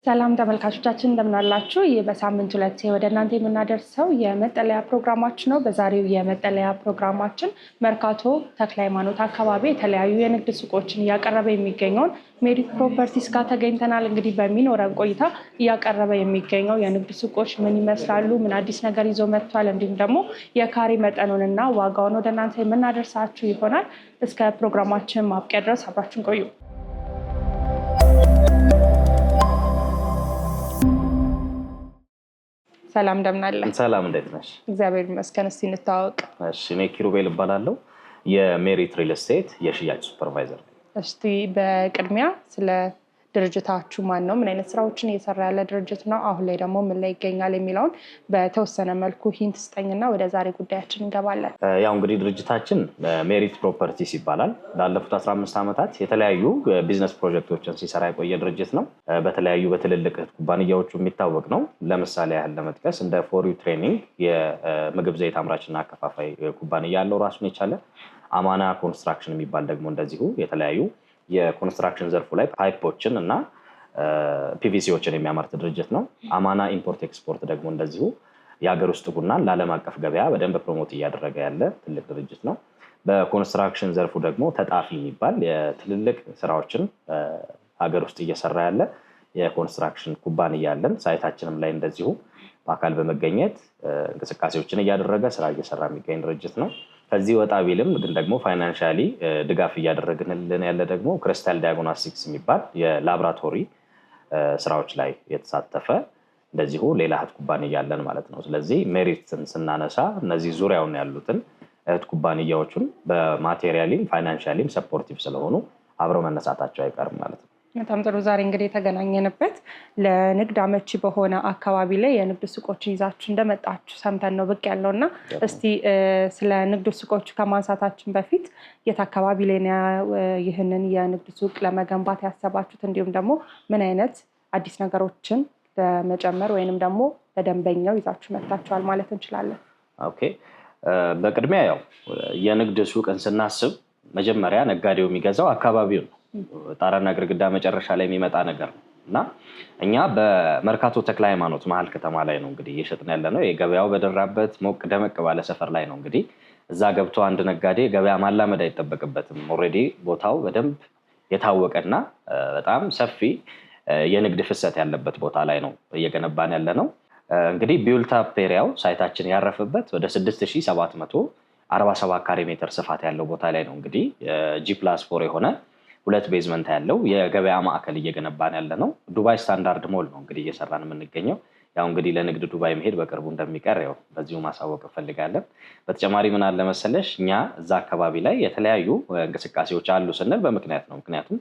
ሰላም ተመልካቾቻችን እንደምን አላችሁ? ይህ በሳምንት ሁለቴ ወደ እናንተ የምናደርሰው የመጠለያ ፕሮግራማችን ነው። በዛሬው የመጠለያ ፕሮግራማችን መርካቶ ተክለ ሃይማኖት አካባቢ የተለያዩ የንግድ ሱቆችን እያቀረበ የሚገኘውን ሜሪት ፕሮፐርቲስ ጋር ተገኝተናል። እንግዲህ በሚኖረን ቆይታ እያቀረበ የሚገኘው የንግድ ሱቆች ምን ይመስላሉ፣ ምን አዲስ ነገር ይዞ መጥቷል፣ እንዲሁም ደግሞ የካሬ መጠኑንና ዋጋውን ወደ እናንተ የምናደርሳችሁ ይሆናል። እስከ ፕሮግራማችን ማብቂያ ድረስ አብራችሁን ቆዩ። ሰላም እንደምን አለ? ሰላም እንዴት ነሽ? እግዚአብሔር ይመስገን። እስቲ እንተዋወቅ። እሺ እኔ ኪሩቤል እባላለሁ የሜሪት ሪል ስቴት የሽያጭ ሱፐርቫይዘር። እስቲ በቅድሚያ ስለ ድርጅታችሁ ማን ነው? ምን አይነት ስራዎችን እየሰራ ያለ ድርጅት ነው? አሁን ላይ ደግሞ ምን ላይ ይገኛል የሚለውን በተወሰነ መልኩ ሂንት ስጠኝና ወደ ዛሬ ጉዳያችን እንገባለን። ያው እንግዲህ ድርጅታችን ሜሪት ፕሮፐርቲስ ይባላል። ላለፉት 15 ዓመታት የተለያዩ ቢዝነስ ፕሮጀክቶችን ሲሰራ የቆየ ድርጅት ነው። በተለያዩ በትልልቅ ኩባንያዎቹ የሚታወቅ ነው። ለምሳሌ ያህል ለመጥቀስ እንደ ፎሪዩ ትሬኒንግ የምግብ ዘይት አምራችና አከፋፋይ ኩባንያ ያለው ራሱን የቻለ፣ አማና ኮንስትራክሽን የሚባል ደግሞ እንደዚሁ የተለያዩ የኮንስትራክሽን ዘርፉ ላይ ፓይፖችን እና ፒቪሲዎችን የሚያመርት ድርጅት ነው። አማና ኢምፖርት ኤክስፖርት ደግሞ እንደዚሁ የሀገር ውስጥ ቡናን ለዓለም አቀፍ ገበያ በደንብ ፕሮሞት እያደረገ ያለ ትልቅ ድርጅት ነው። በኮንስትራክሽን ዘርፉ ደግሞ ተጣፊ የሚባል የትልልቅ ስራዎችን ሀገር ውስጥ እየሰራ ያለ የኮንስትራክሽን ኩባንያ ያለን፣ ሳይታችንም ላይ እንደዚሁ በአካል በመገኘት እንቅስቃሴዎችን እያደረገ ስራ እየሰራ የሚገኝ ድርጅት ነው። ከዚህ ወጣ ቢልም ግን ደግሞ ፋይናንሻሊ ድጋፍ እያደረግንልን ያለ ደግሞ ክሪስታል ዳያግኖስቲክስ የሚባል የላቦራቶሪ ስራዎች ላይ የተሳተፈ እንደዚሁ ሌላ እህት ኩባንያ ያለን ማለት ነው። ስለዚህ ሜሪትን ስናነሳ እነዚህ ዙሪያውን ያሉትን እህት ኩባንያዎቹን በማቴሪያሊም ፋይናንሻሊም ሰፖርቲቭ ስለሆኑ አብረው መነሳታቸው አይቀርም ማለት ነው። በጣም ጥሩ። ዛሬ እንግዲህ የተገናኘንበት ለንግድ አመቺ በሆነ አካባቢ ላይ የንግድ ሱቆችን ይዛችሁ እንደመጣችሁ ሰምተን ነው ብቅ ያለው እና እስቲ ስለ ንግድ ሱቆቹ ከማንሳታችን በፊት የት አካባቢ ላይ ይህንን የንግድ ሱቅ ለመገንባት ያሰባችሁት፣ እንዲሁም ደግሞ ምን አይነት አዲስ ነገሮችን ለመጨመር ወይንም ደግሞ ለደንበኛው ይዛችሁ መጥታችኋል ማለት እንችላለን? ኦኬ፣ በቅድሚያ ያው የንግድ ሱቅን ስናስብ መጀመሪያ ነጋዴው የሚገዛው አካባቢው ነው። ጣራና ግድግዳ መጨረሻ ላይ የሚመጣ ነገር ነው እና እኛ በመርካቶ ተክለ ሃይማኖት መሀል ከተማ ላይ ነው እንግዲህ እየሸጥን ያለ ነው። የገበያው በደራበት ሞቅ ደመቅ ባለ ሰፈር ላይ ነው እንግዲህ እዛ ገብቶ አንድ ነጋዴ ገበያ ማላመድ አይጠበቅበትም። ኦልሬዲ ቦታው በደንብ የታወቀና በጣም ሰፊ የንግድ ፍሰት ያለበት ቦታ ላይ ነው እየገነባን ያለ ነው። እንግዲህ ቢውልታፕ ኤሪያው ሳይታችን ያረፈበት ወደ 6747 ካሬ ሜትር ስፋት ያለው ቦታ ላይ ነው እንግዲህ G+4 የሆነ 2 ቤዝመንት ያለው የገበያ ማዕከል እየገነባን ያለ ነው። ዱባይ ስታንዳርድ ሞል ነው እንግዲህ እየሰራን የምንገኘው። ያው እንግዲህ ለንግድ ዱባይ መሄድ በቅርቡ እንደሚቀር ያው በዚሁ ማሳወቅ እንፈልጋለን። በተጨማሪ ምን አለ መሰለሽ እኛ እዛ አካባቢ ላይ የተለያዩ እንቅስቃሴዎች አሉ ስንል በምክንያት ነው። ምክንያቱም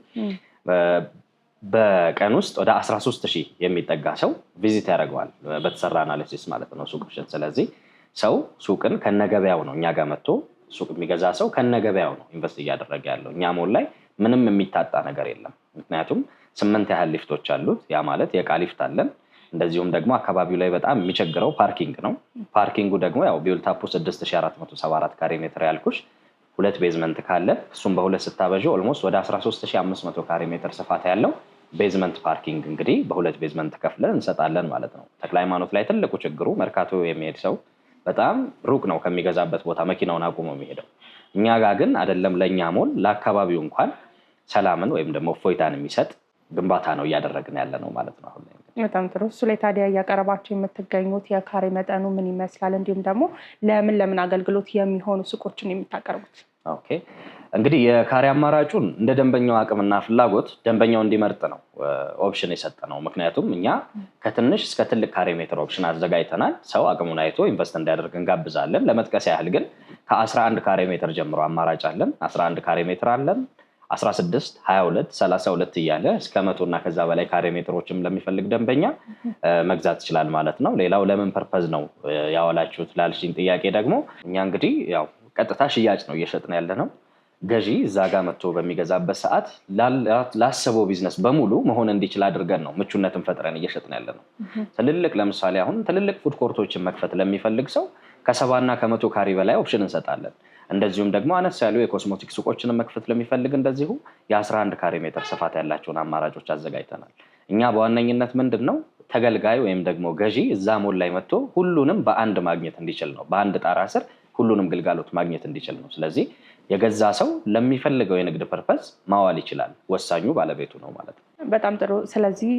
በቀን ውስጥ ወደ 13000 የሚጠጋ ሰው ቪዚት ያደርገዋል በተሰራ አናሊሲስ ማለት ነው ሱቅሽን። ስለዚህ ሰው ሱቅን ከነገበያው ነው እኛ ጋር መጥቶ ሱቅ የሚገዛ ሰው ከነገበያው ነው ኢንቨስት እያደረገ ያለው። እኛ ሞል ላይ ምንም የሚታጣ ነገር የለም። ምክንያቱም 8 ያህል ሊፍቶች አሉት። ያ ማለት የዕቃ ሊፍት አለን። እንደዚሁም ደግሞ አካባቢው ላይ በጣም የሚቸግረው ፓርኪንግ ነው። ፓርኪንጉ ደግሞ ያው ቢውልታፑ 6474 ካሬ ሜትር ያልኩሽ 2 ቤዝመንት ካለ እሱም በሁለት ስታበዥው ኦልሞስት ወደ 13500 ካሬ ሜትር ስፋት ያለው ቤዝመንት ፓርኪንግ እንግዲህ በሁለት ቤዝመንት ከፍለን እንሰጣለን ማለት ነው። ተክለ ሃይማኖት ላይ ትልቁ ችግሩ መርካቶ የሚሄድ ሰው በጣም ሩቅ ነው ከሚገዛበት ቦታ መኪናውን አቁሞ የሚሄደው። እኛ ጋር ግን አይደለም ለእኛ ሞል ለአካባቢው እንኳን ሰላምን ወይም ደግሞ ፎይታን የሚሰጥ ግንባታ ነው እያደረግን ያለ ነው ማለት ነው። አሁን በጣም ጥሩ። እሱ ላይ ታዲያ እያቀረባችሁ የምትገኙት የካሬ መጠኑ ምን ይመስላል? እንዲሁም ደግሞ ለምን አገልግሎት የሚሆኑ ሱቆችን የምታቀርቡት? ኦኬ፣ እንግዲህ የካሬ አማራጩን እንደ ደንበኛው አቅምና ፍላጎት ደንበኛው እንዲመርጥ ነው ኦፕሽን የሰጠ ነው። ምክንያቱም እኛ ከትንሽ እስከ ትልቅ ካሬ ሜትር ኦፕሽን አዘጋጅተናል። ሰው አቅሙን አይቶ ኢንቨስት እንዲያደርግ እንጋብዛለን። ለመጥቀስ ያህል ግን ከ11 ካሬ ሜትር ጀምሮ አማራጭ አለን። 11 ካሬ ሜትር አለን፣ 16፣ 22፣ 32 እያለ እስከ 100 እና ከዛ በላይ ካሬ ሜትሮችም ለሚፈልግ ደንበኛ መግዛት ይችላል ማለት ነው። ሌላው ለምን ፐርፐዝ ነው ያዋላችሁት ላልሽኝ ጥያቄ ደግሞ እኛ እንግዲህ ያው ቀጥታ ሽያጭ ነው እየሸጥን ያለ ነው። ገዢ እዛ ጋር መጥቶ በሚገዛበት ሰዓት ላሰበው ቢዝነስ በሙሉ መሆን እንዲችል አድርገን ነው ምቹነትን ፈጥረን እየሸጥን ያለ ነው። ትልልቅ ለምሳሌ አሁን ትልልቅ ፉድ ኮርቶችን መክፈት ለሚፈልግ ሰው ከ70 እና ከ100 ካሬ በላይ ኦፕሽን እንሰጣለን። እንደዚሁም ደግሞ አነስ ያሉ የኮስሞቲክስ ሱቆችን መክፈት ለሚፈልግ እንደዚሁ የ11 ካሬ ሜትር ስፋት ያላቸውን አማራጮች አዘጋጅተናል። እኛ በዋነኝነት ምንድነው ተገልጋይ ወይም ደግሞ ገዢ እዛ ሞል ላይ መጥቶ ሁሉንም በአንድ ማግኘት እንዲችል ነው። በአንድ ጣራ ስር ሁሉንም ግልጋሎት ማግኘት እንዲችል ነው። ስለዚህ የገዛ ሰው ለሚፈልገው የንግድ ፐርፐዝ ማዋል ይችላል። ወሳኙ ባለቤቱ ነው ማለት ነው። በጣም ጥሩ። ስለዚህ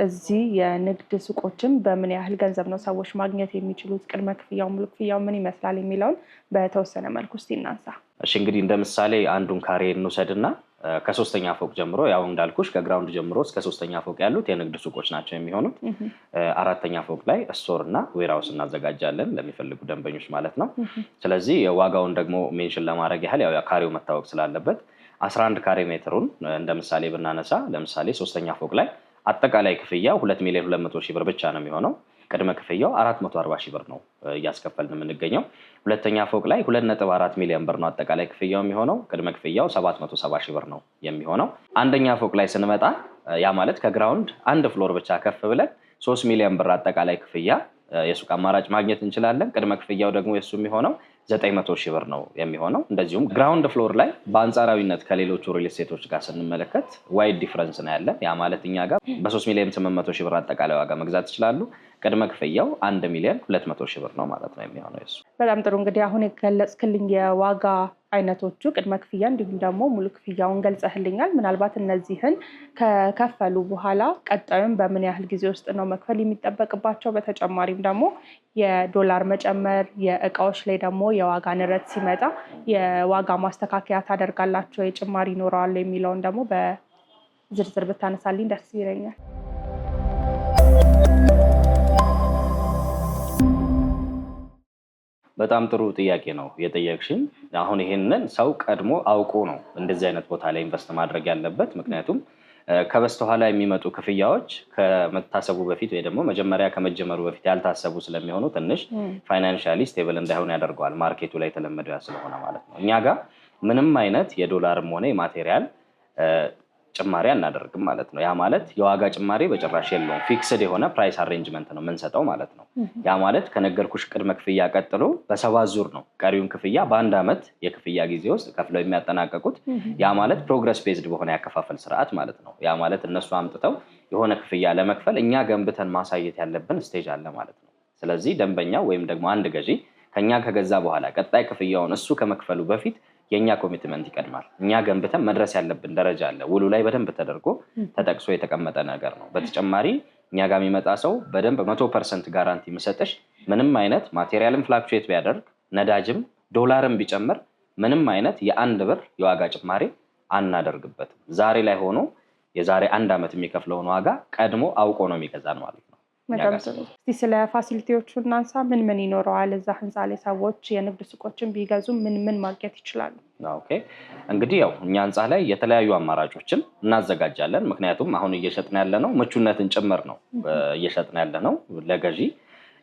እዚህ የንግድ ሱቆችን በምን ያህል ገንዘብ ነው ሰዎች ማግኘት የሚችሉት? ቅድመ ክፍያው፣ ሙሉ ክፍያው ምን ይመስላል የሚለውን በተወሰነ መልኩ እስቲ እናንሳ። እሺ እንግዲህ እንደ ምሳሌ አንዱን ካሬ እንውሰድና ከሶስተኛ ፎቅ ጀምሮ ያው እንዳልኩሽ ከግራውንድ ጀምሮ እስከ ሶስተኛ ፎቅ ያሉት የንግድ ሱቆች ናቸው የሚሆኑት። አራተኛ ፎቅ ላይ ስቶር እና ዌርሃውስ እናዘጋጃለን ለሚፈልጉ ደንበኞች ማለት ነው። ስለዚህ የዋጋውን ደግሞ ሜንሽን ለማድረግ ያህል ያው ካሬው መታወቅ ስላለበት 11 ካሬ ሜትሩን እንደ ምሳሌ ብናነሳ ለምሳሌ ሶስተኛ ፎቅ ላይ አጠቃላይ ክፍያው 2,200,000 ብር ብቻ ነው የሚሆነው። ቅድመ ክፍያው 440,000 ብር ነው እያስከፈልን የምንገኘው። ሁለተኛ ፎቅ ላይ 2.4 ሚሊዮን ብር ነው አጠቃላይ ክፍያው የሚሆነው። ቅድመ ክፍያው 770,000 ብር ነው የሚሆነው። አንደኛ ፎቅ ላይ ስንመጣ ያ ማለት ከግራውንድ አንድ ፍሎር ብቻ ከፍ ብለን 3 ሚሊዮን ብር አጠቃላይ ክፍያ የሱቅ አማራጭ ማግኘት እንችላለን። ቅድመ ክፍያው ደግሞ የሱ የሚሆነው 900,000 ብር ነው የሚሆነው። እንደዚሁም ግራውንድ ፍሎር ላይ በአንጻራዊነት ከሌሎቹ ሪል ስቴቶች ጋር ስንመለከት ዋይድ ዲፍረንስ ነው ያለን። ያ ማለት እኛ ጋር በ3,800,000 ብር አጠቃላይ ዋጋ መግዛት ይችላሉ። ቅድመ ክፍያው 1,200,000 ብር ነው ማለት ነው የሚሆነው የሱ። በጣም ጥሩ። እንግዲህ አሁን የገለጽክልኝ የዋጋ አይነቶቹ ቅድመ ክፍያ እንዲሁም ደግሞ ሙሉ ክፍያውን ገልጸህልኛል። ምናልባት እነዚህን ከከፈሉ በኋላ ቀጣዩን በምን ያህል ጊዜ ውስጥ ነው መክፈል የሚጠበቅባቸው? በተጨማሪም ደግሞ የዶላር መጨመር፣ የእቃዎች ላይ ደግሞ የዋጋ ንረት ሲመጣ የዋጋ ማስተካከያ ታደርጋላችሁ፣ የጭማሪ ይኖረዋል የሚለውን ደግሞ በዝርዝር ብታነሳልኝ ደስ ይለኛል። በጣም ጥሩ ጥያቄ ነው የጠየቅሽኝ። አሁን ይሄንን ሰው ቀድሞ አውቆ ነው እንደዚህ አይነት ቦታ ላይ ኢንቨስት ማድረግ ያለበት። ምክንያቱም ከበስተኋላ የሚመጡ ክፍያዎች ከመታሰቡ በፊት ወይ ደግሞ መጀመሪያ ከመጀመሩ በፊት ያልታሰቡ ስለሚሆኑ ትንሽ ፋይናንሻሊ ስቴብል እንዳይሆን ያደርገዋል። ማርኬቱ ላይ የተለመደው ስለሆነ ማለት ነው። እኛ ጋር ምንም አይነት የዶላርም ሆነ የማቴሪያል ጭማሪ አናደርግም ማለት ነው። ያ ማለት የዋጋ ጭማሪ በጭራሽ የለውም። ፊክስድ የሆነ ፕራይስ አሬንጅመንት ነው የምንሰጠው ማለት ነው። ያ ማለት ከነገርኩሽ ቅድመ ክፍያ ቀጥሎ በ7 ዙር ነው ቀሪውን ክፍያ በአንድ ዓመት የክፍያ ጊዜ ውስጥ ከፍለው የሚያጠናቀቁት። ያ ማለት ፕሮግረስ ቤዝድ በሆነ ያከፋፈል ስርዓት ማለት ነው። ያ ማለት እነሱ አምጥተው የሆነ ክፍያ ለመክፈል እኛ ገንብተን ማሳየት ያለብን ስቴጅ አለ ማለት ነው። ስለዚህ ደንበኛው ወይም ደግሞ አንድ ገዢ ከኛ ከገዛ በኋላ ቀጣይ ክፍያውን እሱ ከመክፈሉ በፊት የኛ ኮሚትመንት ይቀድማል። እኛ ገንብተን መድረስ ያለብን ደረጃ አለ። ውሉ ላይ በደንብ ተደርጎ ተጠቅሶ የተቀመጠ ነገር ነው። በተጨማሪ እኛ ጋር የሚመጣ ሰው በደንብ 100% ጋራንቲ የምሰጥሽ ምንም አይነት ማቴሪያልም ፍላክቹዌት ቢያደርግ ነዳጅም ዶላርም ቢጨምር ምንም አይነት የአንድ ብር የዋጋ ጭማሪ አናደርግበትም። ዛሬ ላይ ሆኖ የዛሬ 1 ዓመት የሚከፍለውን ዋጋ ቀድሞ አውቆ ነው የሚገዛን ማለት ነው። እስቲ ስለ ፋሲሊቲዎቹ እናንሳ። ምን ምን ይኖረዋል? እዛ ህንፃ ላይ ሰዎች የንግድ ሱቆችን ቢገዙ ምን ምን ማግኘት ይችላሉ? ኦኬ እንግዲህ ያው እኛ ህንፃ ላይ የተለያዩ አማራጮችን እናዘጋጃለን። ምክንያቱም አሁን እየሸጥን ያለነው ምቹነትን ጭምር ነው እየሸጥን ያለነው ለገዢ።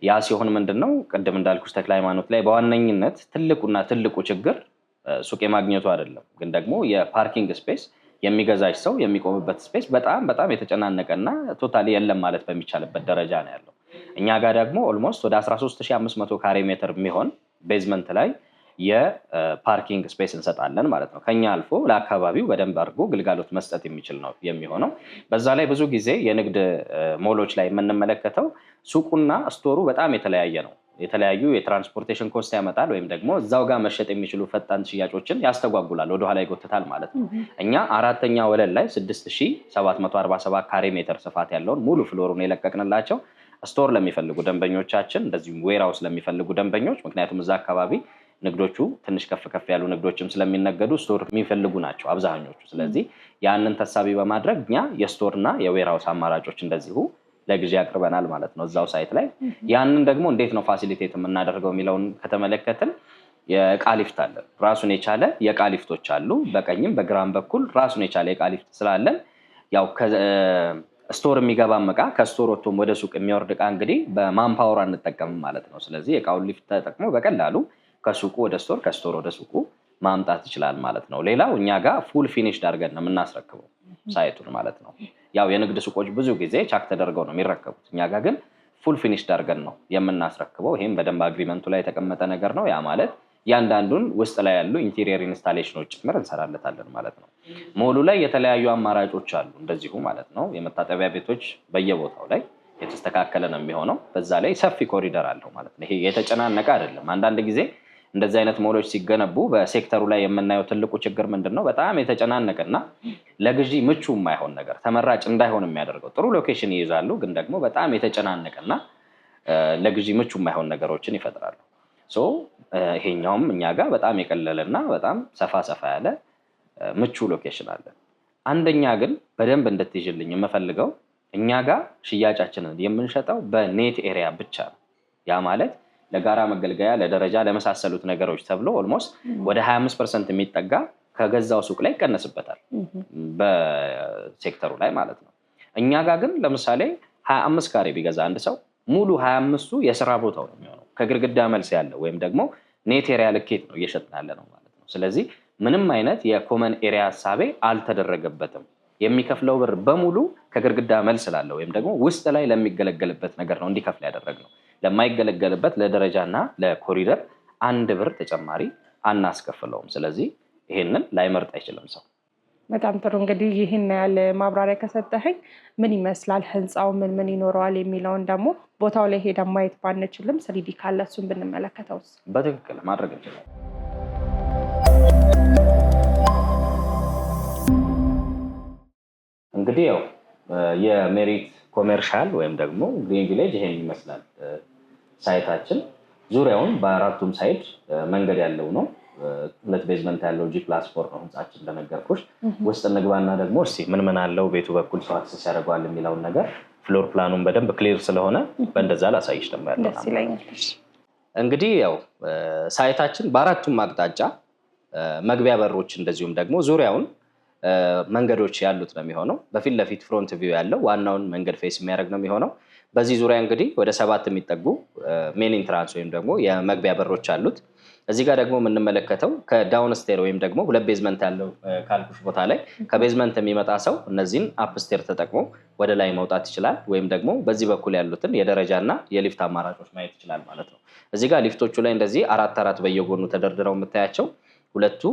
ያ ሲሆን ምንድነው ቅድም እንዳልኩሽ ተክለ ሃይማኖት ላይ በዋነኝነት ትልቁ ችግር ሱቅ የማግኘቱ አይደለም፣ ግን ደግሞ የፓርኪንግ ስፔስ የሚገዛሽ ሰው የሚቆምበት ስፔስ በጣም የተጨናነቀና ቶታሊ የለም ማለት በሚቻልበት ደረጃ ነው ያለው። እኛ ጋር ደግሞ ኦልሞስት ወደ 13,500 ካሬ ሜትር የሚሆን ቤዝመንት ላይ የፓርኪንግ ስፔስ እንሰጣለን ማለት ነው። ከኛ አልፎ ለአካባቢው በደንብ አድርጎ ግልጋሎት መስጠት የሚችል ነው የሚሆነው። በዛ ላይ ብዙ ጊዜ የንግድ ሞሎች ላይ የምንመለከተው ሱቁና ስቶሩ በጣም የተለያየ ነው። የተለያዩ የትራንስፖርቴሽን ኮስት ያመጣል፣ ወይም ደግሞ እዛው ጋር መሸጥ የሚችሉ ፈጣን ሽያጮችን ያስተጓጉላል፣ ወደኋላ ይጎትታል ማለት ነው። እኛ 4ኛ ወለል ላይ 6,747 ካሬ ሜትር ስፋት ያለውን ሙሉ ፍሎሩን የለቀቅንላቸው ስቶር ለሚፈልጉ ደንበኞቻችን፣ እንደዚሁም ዌርሃውስ ለሚፈልጉ ደንበኞች፣ ምክንያቱም እዛ አካባቢ ንግዶቹ ትንሽ ከፍ ያሉ ንግዶችም ስለሚነገዱ ስቶር የሚፈልጉ ናቸው አብዛኞቹ። ስለዚህ ያንን ታሳቢ በማድረግ እኛ የስቶርና የዌርሃውስ አማራጮች እንደዚሁ ለግዢ ያቀርበናል ማለት ነው እዛው ሳይት ላይ። ያንን ደግሞ እንዴት ነው ፋሲሊቴት የምናደርገው የሚለውን ከተመለከትን የዕቃ ሊፍት አለ። ራሱን የቻለ የዕቃ ሊፍቶች አሉ። በቀኝም በግራም በኩል ራሱን የቻለ የዕቃ ሊፍት ስላለን ያው ስቶር የሚገባም ዕቃ ከስቶር ወጥቶም ወደ ሱቅ የሚወርድ ዕቃ እንግዲህ በማንፓወር አንጠቀምም ማለት ነው። ስለዚህ የዕቃውን ሊፍት ተጠቅሞ በቀላሉ ከሱቁ ወደ ስቶር ከስቶር ወደ ሱቁ ማምጣት ይችላል ማለት ነው። ሌላው እኛ ጋር ፉል ፊኒሽድ አድርገን ነው የምናስረክበው ሳይቱን ማለት ነው። ያው የንግድ ሱቆች ብዙ ጊዜ ቻክ ተደርገው ነው የሚረከቡት። እኛ ጋር ግን ፉል ፊኒሽድ አድርገን ነው የምናስረክበው። ይሄም በደንብ አግሪመንቱ ላይ የተቀመጠ ነገር ነው። ያ ማለት ያንዳንዱን ውስጥ ላይ ያሉ ኢንቴሪየር ኢንስታሌሽኖች ጭምር እንሰራለታለን ማለት ነው። ሞሉ ላይ የተለያዩ አማራጮች አሉ እንደዚሁ ማለት ነው። የመታጠቢያ ቤቶች በየቦታው ላይ የተስተካከለ ነው የሚሆነው። በዛ ላይ ሰፊ ኮሪደር አለው ማለት ነው። ይሄ የተጨናነቀ አይደለም። አንዳንድ ጊዜ እንደዚህ አይነት ሞሎች ሲገነቡ በሴክተሩ ላይ የምናየው ትልቁ ችግር ምንድነው? በጣም የተጨናነቀና ለግዢ ምቹ የማይሆን ነገር ተመራጭ እንዳይሆን የሚያደርገው ጥሩ ሎኬሽን ይይዛሉ፣ ግን ደግሞ በጣም የተጨናነቀና ለግዢ ምቹ የማይሆን ነገሮችን ይፈጥራሉ። ይሄኛውም እኛ ጋር በጣም የቀለለና በጣም ሰፋ ያለ ምቹ ሎኬሽን አለ። አንደኛ ግን በደንብ እንድትይዥልኝ የምፈልገው እኛ ጋር ሽያጫችንን የምንሸጠው በኔት ኤሪያ ብቻ ነው። ያ ማለት ለጋራ መገልገያ፣ ለደረጃ፣ ለመሳሰሉት ነገሮች ተብሎ ኦልሞስት ወደ 25% የሚጠጋ ከገዛው ሱቅ ላይ ይቀነስበታል በሴክተሩ ላይ ማለት ነው። እኛ ጋር ግን ለምሳሌ 25 ካሬ ቢገዛ አንድ ሰው ሙሉ 25ቱ የስራ ቦታው ነው የሚሆነው። ከግድግዳ መልስ ያለው ወይም ደግሞ ኔት ኤሪያ ልኬት ነው እየሸጥን ያለ ነው ማለት ነው። ስለዚህ ምንም አይነት የኮመን ኤሪያ ሀሳቤ አልተደረገበትም። የሚከፍለው ብር በሙሉ ከግድግዳ መልስ ላለው ወይም ደግሞ ውስጥ ላይ ለሚገለገልበት ነገር ነው እንዲከፍል ያደረግነው። ለማይገለገልበት ለደረጃና ለኮሪደር 1 ብር ተጨማሪ አናስከፍለውም። ስለዚህ ይሄንን ላይመርጥ አይችልም ሰው። በጣም ጥሩ። እንግዲህ ይህን ያለ ማብራሪያ ከሰጠኸኝ ምን ይመስላል ህንፃው ምን ይኖረዋል የሚለውን ደግሞ ቦታው ላይ ሄደን ማየት ባንችልም ስሪዲ ካለ እሱን ብንመለከተውስ? በትክክል ማድረግ እንችላለን። እንግዲህ ያው የሜሪት ኮሜርሻል ወይም ደግሞ ግሪን ቪሌጅ ይሄን ይመስላል ሳይታችን። ዙሪያውን በአራቱም ሳይድ መንገድ ያለው ነው። 2 ቤዝመንት ያለው G+4 ነው ህንጻችን እንደነገርኩሽ። ውስጥ እንግባና ደግሞ እስቲ ምን አለው ቤቱ በኩል ሰው አክሰስ ያደርጋል የሚለውን ነገር ፍሎር ፕላኑን በደንብ ክሊር ስለሆነ በእንደዛ ላሳይሽ ደግሞ ያለው ደስ ይለኛል። እንግዲህ ያው ሳይታችን በአራቱም አቅጣጫ መግቢያ በሮች እንደዚሁም ደግሞ ዙሪያውን መንገዶች ያሉት ነው የሚሆነው። በፊት ለፊት ፍሮንት ቪው ያለው ዋናውን መንገድ ፌስ የሚያደርግ ነው የሚሆነው። በዚህ ዙሪያ እንግዲህ ወደ 7 የሚጠጉ ሜን ኢንትራንስ ወይም ደግሞ የመግቢያ በሮች አሉት። እዚህ ጋር ደግሞ የምንመለከተው ከዳውን ስቴር ወይም ደግሞ 2 ቤዝመንት ያለው ካልኩሽ ቦታ ላይ ከቤዝመንት የሚመጣ ሰው እነዚህን አፕ ስቴር ተጠቅሞ ወደ ላይ መውጣት ይችላል፣ ወይም ደግሞ በዚህ በኩል ያሉትን የደረጃና የሊፍት አማራጮች ማየት ይችላል ማለት ነው። እዚህ ጋር ሊፍቶቹ ላይ እንደዚህ 4 በየጎኑ ተደርድረው የምታያቸው 2ቱ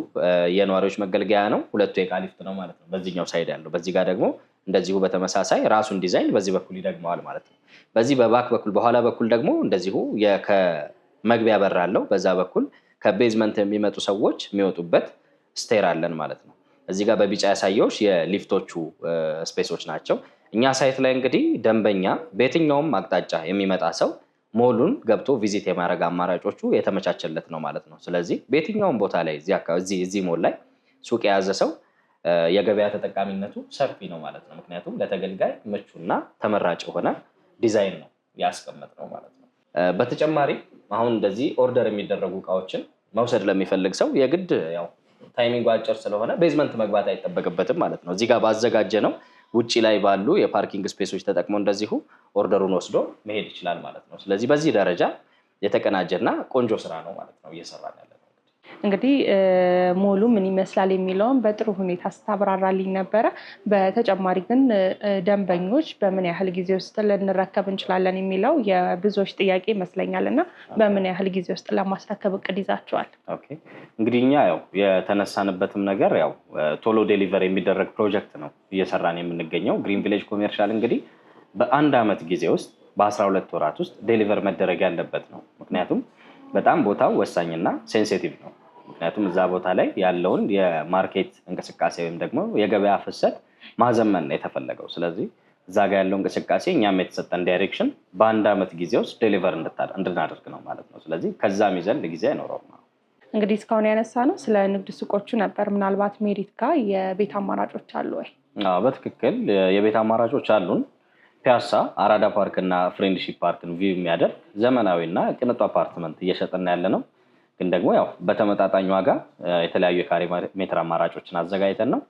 የነዋሪዎች መገልገያ ነው፣ 2ቱ የዕቃ ሊፍት ነው ማለት ነው። በዚህኛው ሳይድ ያለው በዚህ ጋር ደግሞ እንደዚሁ በተመሳሳይ ራሱን ዲዛይን በዚህ በኩል ይደግመዋል ማለት ነው። በዚህ በባክ በኩል በኋላ በኩል ደግሞ እንደዚሁ ከመግቢያ በር አለው። በዛ በኩል ከቤዝመንት የሚመጡ ሰዎች የሚወጡበት ስቴር አለን ማለት ነው። እዚህ ጋር በቢጫ ያሳየውሽ የሊፍቶቹ ስፔሶች ናቸው። እኛ ሳይት ላይ እንግዲህ ደንበኛ በየትኛውም አቅጣጫ የሚመጣ ሰው ሞሉን ገብቶ ቪዚት የማድረግ አማራጮቹ የተመቻቸለት ነው ማለት ነው። ስለዚህ በየትኛውም ቦታ ላይ እዚህ ሞል ላይ ሱቅ የያዘ ሰው የገበያ ተጠቃሚነቱ ሰፊ ነው ማለት ነው። ምክንያቱም ለተገልጋይ ምቹና ተመራጭ የሆነ ዲዛይን ነው ያስቀመጥ ነው ማለት ነው። በተጨማሪ አሁን እንደዚህ ኦርደር የሚደረጉ እቃዎችን መውሰድ ለሚፈልግ ሰው የግድ ያው ታይሚንግ አጭር ስለሆነ ቤዝመንት መግባት አይጠበቅበትም ማለት ነው። እዚህ ጋር ባዘጋጀ ነው ውጪ ላይ ባሉ የፓርኪንግ ስፔሶች ተጠቅሞ እንደዚሁ ኦርደሩን ወስዶ መሄድ ይችላል ማለት ነው። ስለዚህ በዚህ ደረጃ የተቀናጀና ቆንጆ ስራ ነው ማለት ነው እየሰራን ያለ ነው። እንግዲህ ሞሉ ምን ይመስላል የሚለውን በጥሩ ሁኔታ ስታብራራልኝ ነበረ። በተጨማሪ ግን ደንበኞች በምን ያህል ጊዜ ውስጥ ልንረከብ እንችላለን የሚለው የብዙዎች ጥያቄ ይመስለኛል እና በምን ያህል ጊዜ ውስጥ ለማስረከብ እቅድ ይዛችኋል? ኦኬ እንግዲህ እኛ ያው የተነሳንበትም ነገር ያው ቶሎ ዴሊቨር የሚደረግ ፕሮጀክት ነው እየሰራን የምንገኘው። ግሪን ቪሌጅ ኮሜርሻል እንግዲህ በ1 ዓመት ጊዜ ውስጥ በ12 ወራት ውስጥ ዴሊቨር መደረግ ያለበት ነው። ምክንያቱም በጣም ቦታው ወሳኝና ሴንሲቲቭ ነው። ምክንያቱም እዛ ቦታ ላይ ያለውን የማርኬት እንቅስቃሴ ወይም ደግሞ የገበያ ፍሰት ማዘመን ነው የተፈለገው። ስለዚህ እዛ ጋር ያለው እንቅስቃሴ እኛም የተሰጠን ዳይሬክሽን በ1 ዓመት ጊዜ ውስጥ ዴሊቨር እንድናደርግ ነው ማለት ነው። ስለዚህ ከዛም ይዘን ጊዜ አይኖረውም። እንግዲህ እስካሁን ያነሳ ነው ስለ ንግድ ሱቆቹ ነበር። ምናልባት ሜሪት ጋር የቤት አማራጮች አሉ ወይ? በትክክል የቤት አማራጮች አሉን። ፒያሳ፣ አራዳ ፓርክ እና ፍሬንድሺፕ ፓርክን ቪው የሚያደርግ ዘመናዊና ቅንጡ አፓርትመንት እየሸጥን ያለ ነው። ግን ደግሞ ያው በተመጣጣኝ ዋጋ የተለያዩ የካሬ ሜትር አማራጮችን አዘጋጅተን ነው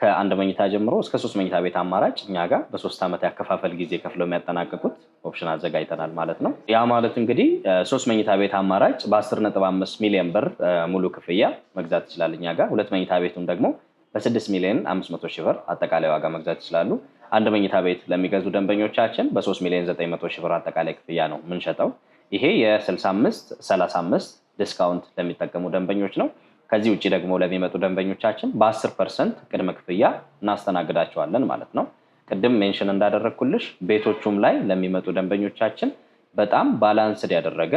ከ1 መኝታ ጀምሮ እስከ 3 መኝታ ቤት አማራጭ እኛ ጋር በ3 ዓመት ያከፋፈል ጊዜ ከፍለው የሚያጠናቅቁት ኦፕሽን አዘጋጅተናል ማለት ነው። ያ ማለት እንግዲህ 3 መኝታ ቤት አማራጭ በ10.5 ሚሊዮን ብር ሙሉ ክፍያ መግዛት ይችላል እኛ ጋር። 2 መኝታ ቤቱን ደግሞ በ6 ሚሊዮን 500 ሺህ ብር አጠቃላይ ዋጋ መግዛት ይችላሉ። 1 መኝታ ቤት ለሚገዙ ደንበኞቻችን በ3 ሚሊዮን 900 ሺህ ብር አጠቃላይ ክፍያ ነው የምንሸጠው። ይሄ የ65-35 ዲስካውንት ለሚጠቀሙ ደንበኞች ነው። ከዚህ ውጭ ደግሞ ለሚመጡ ደንበኞቻችን በ10% ቅድመ ክፍያ እናስተናግዳቸዋለን ማለት ነው። ቅድም ሜንሽን እንዳደረግኩልሽ ቤቶቹም ላይ ለሚመጡ ደንበኞቻችን በጣም ባላንስድ ያደረገ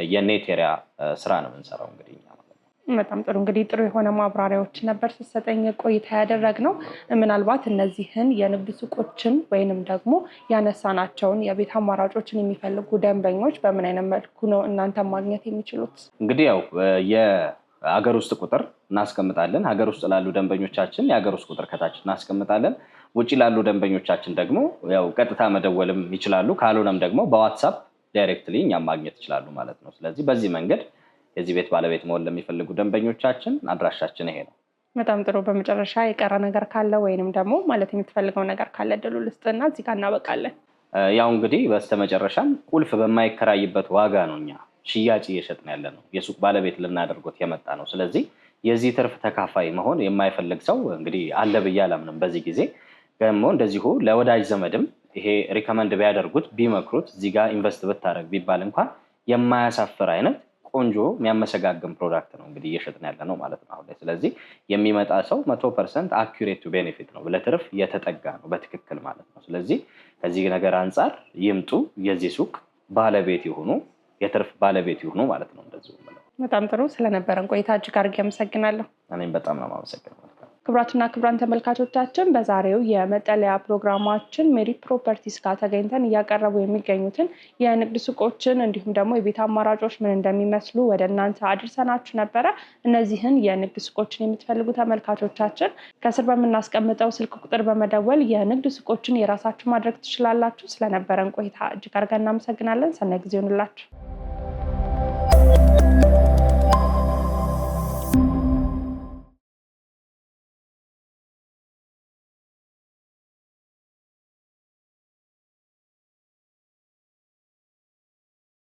የኔት ኤሪያ ስራ ነው የምንሰራው። እንግዲህ በጣም ጥሩ እንግዲህ ጥሩ የሆነ ማብራሪያዎች ነበር ስትሰጠኝ ቆይታ ያደረግነው። ምናልባት እነዚህን የንግድ ሱቆችን ወይንም ደግሞ ያነሳናቸውን የቤት አማራጮችን የሚፈልጉ ደንበኞች በምን አይነት መልኩ ነው እናንተ ማግኘት የሚችሉት? እንግዲህ ያው የሀገር ውስጥ ቁጥር እናስቀምጣለን። ሀገር ውስጥ ላሉ ደንበኞቻችን የሀገር ውስጥ ቁጥር ከታች እናስቀምጣለን። ውጭ ላሉ ደንበኞቻችን ደግሞ ያው ቀጥታ መደወልም ይችላሉ። ካልሆነም ደግሞ በዋትሳፕ ዳይሬክትሊ እኛም ማግኘት ይችላሉ ማለት ነው። ስለዚህ በዚህ መንገድ የዚህ ቤት ባለቤት መሆን ለሚፈልጉ ደንበኞቻችን አድራሻችን ይሄ ነው። በጣም ጥሩ። በመጨረሻ የቀረ ነገር ካለ ወይንም ደግሞ ማለት የምትፈልገው ነገር ካለ እድሉ ልስጥና እዚህ ጋር እናበቃለን። ያው እንግዲህ በስተመጨረሻም ቁልፍ በማይከራይበት ዋጋ ነው እኛ ሽያጭ እየሸጥን ያለ ነው። የሱቅ ባለቤት ልናደርጎት የመጣ ነው። ስለዚህ የዚህ ትርፍ ተካፋይ መሆን የማይፈልግ ሰው እንግዲህ አለ ብዬ አላምንም። በዚህ ጊዜ ደግሞ እንደዚሁ ለወዳጅ ዘመድም ይሄ ሪከመንድ ቢያደርጉት ቢመክሩት እዚህ ጋር ኢንቨስት ብታደርግ ቢባል እንኳን የማያሳፍር አይነት ቆንጆ የሚያመሰጋግም ፕሮዳክት ነው እንግዲህ እየሸጥን ያለ ነው ማለት ነው አሁን ላይ። ስለዚህ የሚመጣ ሰው 100% አኩሬት ቱ ቤኔፊት ነው፣ ለትርፍ የተጠጋ ነው በትክክል ማለት ነው። ስለዚህ ከዚህ ነገር አንጻር ይምጡ፣ የዚህ ሱቅ ባለቤት ይሁኑ፣ የትርፍ ባለቤት ይሁኑ ማለት ነው። እንደዚሁ በጣም ጥሩ። ስለነበረን ቆይታ እጅግ አድርጌ አመሰግናለሁ። እኔም በጣም ነው የማመሰግነው። ክቡራትና ክቡራን ተመልካቾቻችን በዛሬው የመጠለያ ፕሮግራማችን ሜሪት ፕሮፐርቲስ ጋር ተገኝተን እያቀረቡ የሚገኙትን የንግድ ሱቆችን እንዲሁም ደግሞ የቤት አማራጮች ምን እንደሚመስሉ ወደ እናንተ አድርሰናችሁ ነበረ። እነዚህን የንግድ ሱቆችን የምትፈልጉ ተመልካቾቻችን ከስር በምናስቀምጠው ስልክ ቁጥር በመደወል የንግድ ሱቆችን የራሳችሁ ማድረግ ትችላላችሁ። ስለነበረን ቆይታ እጅግ አድርገን እናመሰግናለን። ሰናይ ጊዜ ይሁንላችሁ።